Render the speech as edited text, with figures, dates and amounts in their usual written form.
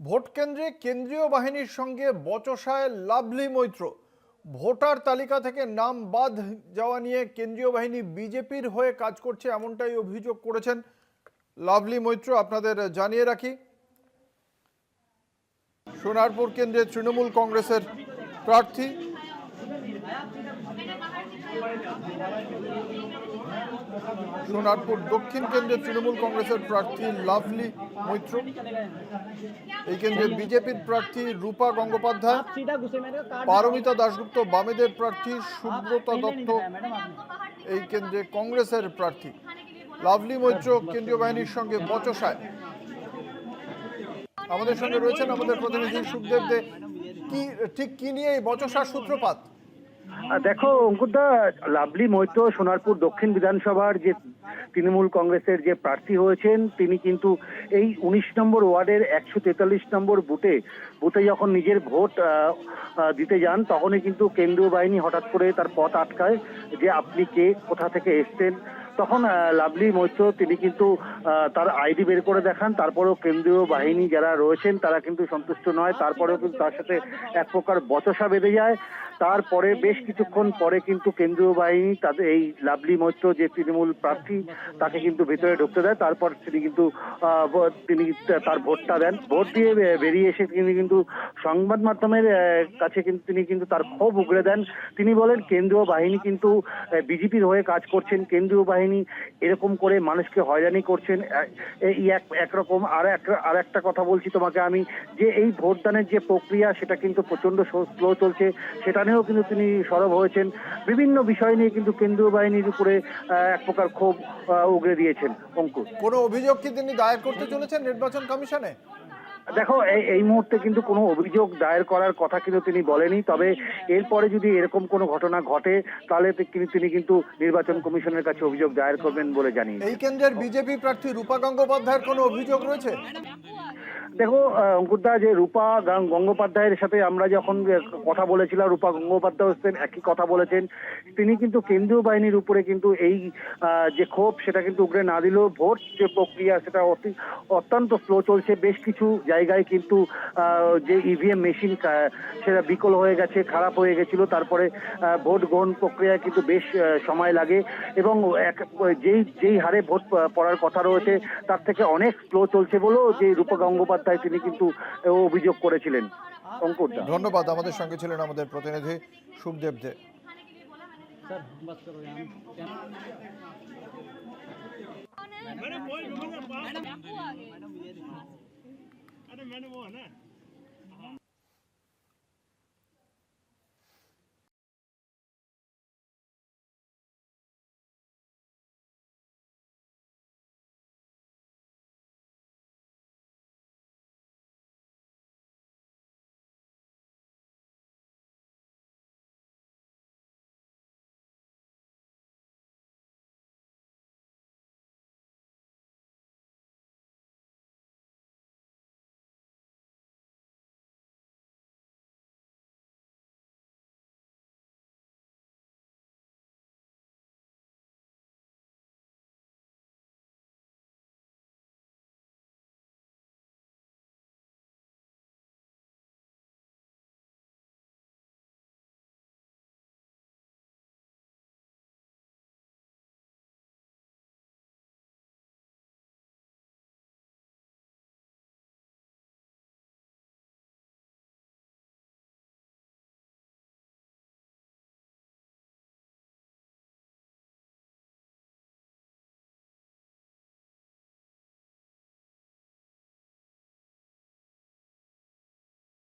Vote কেন্দ্রে কেন্দ্রীয় বাহিনীর সঙ্গে বচসায় লাভলি মৈত্র। ভোটার তালিকা থেকে নাম বাদ যাওয়া নিয়ে কেন্দ্রীয় বাহিনী বিজেপির হয়ে কাজ করছে এমনটাই অভিযোগ করেছেন লাভলি মৈত্র। আপনাদের জানিয়ে রাখি, সোনারপুর কেন্দ্রে তৃণমূল কংগ্রেসের প্রার্থী সোনারপুর দক্ষিণ কেন্দ্রে তৃণমূল কংগ্রেসের প্রার্থী লাভলি মৈত্র। এই কেন্দ্রে বিজেপির প্রার্থী রূপা গঙ্গোপাধ্যায়, পারমিতা দাশগুপ্ত বামেদের প্রার্থী, সুব্রতা দত্ত এই কেন্দ্রে কংগ্রেসের প্রার্থী। লাভলি মৈত্র কেন্দ্রীয় বাহিনীর সঙ্গে বচসায়। আমাদের সঙ্গে রয়েছেন আমাদের প্রতিনিধি সুখদেব দে। কি নিয়ে এই বচসার সূত্রপাত? দেখো অঙ্কুরদা, লাভলি মৈত্র সোনারপুর দক্ষিণ বিধানসভার যে তৃণমূল কংগ্রেসের যে প্রার্থী হয়েছেন, তিনি কিন্তু এই 19 নম্বর ওয়ার্ডের 143 নম্বর বুথে যখন নিজের ভোট দিতে যান, তখনই কিন্তু কেন্দ্রীয় বাহিনী হঠাৎ করে তার পথ আটকায় যে আপনি কে, কোথা থেকে এসছেন। তখন লাভলি মৈত্র তিনি কিন্তু তার আইডি বের করে দেখান। তারপরেও কেন্দ্রীয় বাহিনী যারা রয়েছেন তারা কিন্তু সন্তুষ্ট নয়। তারপরেও কিন্তু তার সাথে এক প্রকার বচসা বেঁধে যায়। তারপরে বেশ কিছুক্ষণ পরে কিন্তু কেন্দ্রীয় বাহিনী তাদের এই লাভলি মৈত্র যে তৃণমূল প্রার্থী তাকে কিন্তু ভেতরে ঢুকতে দেয়। তারপর তিনি কিন্তু তার ভোটটা দেন। ভোট দিয়ে বেরিয়ে এসে তিনি কিন্তু সংবাদ মাধ্যমের কাছে কিন্তু তিনি কিন্তু তার ক্ষোভ উগড়ে দেন। তিনি বলেন কেন্দ্রীয় বাহিনী কিন্তু বিজেপির হয়ে কাজ করছেন, কেন্দ্রীয় বাহিনী এরকম করে মানুষকে হয়রানি করছেন। এই একরকম আর একটা কথা বলছি তোমাকে আমি, যে এই ভোটদানের যে প্রক্রিয়া সেটা কিন্তু প্রচন্ড স্লো চলছে, সেটা নিয়েও কিন্তু তিনি সরব হয়েছেন। বিভিন্ন বিষয় নিয়ে কিন্তু কেন্দ্রীয় বাহিনীর উপরে এক প্রকার ক্ষোভ উগড়ে দিয়েছেন। অঙ্কুর, কোনো অভিযোগ কি তিনি দায়ের করতে চলেছেন নির্বাচন কমিশনে? দেখো এই মুহূর্তে কিন্তু কোনো অভিযোগ দায়ের করার কথা কিন্তু তিনি বলেনি। তবে এরপরে যদি এরকম কোনো ঘটনা ঘটে তাহলে তিনি কিন্তু নির্বাচন কমিশনের কাছে অভিযোগ দায়ের করবেন বলে জানিয়ে। এই কেন্দ্রের বিজেপি প্রার্থী রূপা গঙ্গোপাধ্যায়ের কোনো অভিযোগ রয়েছে? দেখো অঙ্কুরদা, যে রূপা গঙ্গোপাধ্যায়ের সাথে আমরা যখন কথা বলেছিলাম, রূপা গঙ্গোপাধ্যায় একই কথা বলেছেন। তিনি কিন্তু কেন্দ্রীয় বাহিনীর উপরে কিন্তু এই যে ক্ষোভ সেটা কিন্তু উগড়ে না দিলেও ভোট যে প্রক্রিয়া সেটা অত্যন্ত স্লো চলছে। বেশ কিছু জায়গায় কিন্তু যে ইভিএম মেশিন সেটা বিকল হয়ে গেছে, খারাপ হয়ে গেছিল। তারপরে ভোট গ্রহণ প্রক্রিয়ায় কিন্তু বেশ সময় লাগে এবং যেই হারে ভোট পড়ার কথা রয়েছে তার থেকে অনেক স্লো চলছে বলেও যে রূপা গঙ্গোপাধ্যায় তিনি কিন্তু অভিযোগ করেছিলেন। অঙ্কুর, ধন্যবাদ। আমাদের সঙ্গে ছিলেন আমাদের প্রতিনিধি সুখদেব দে। मैडम वो है ना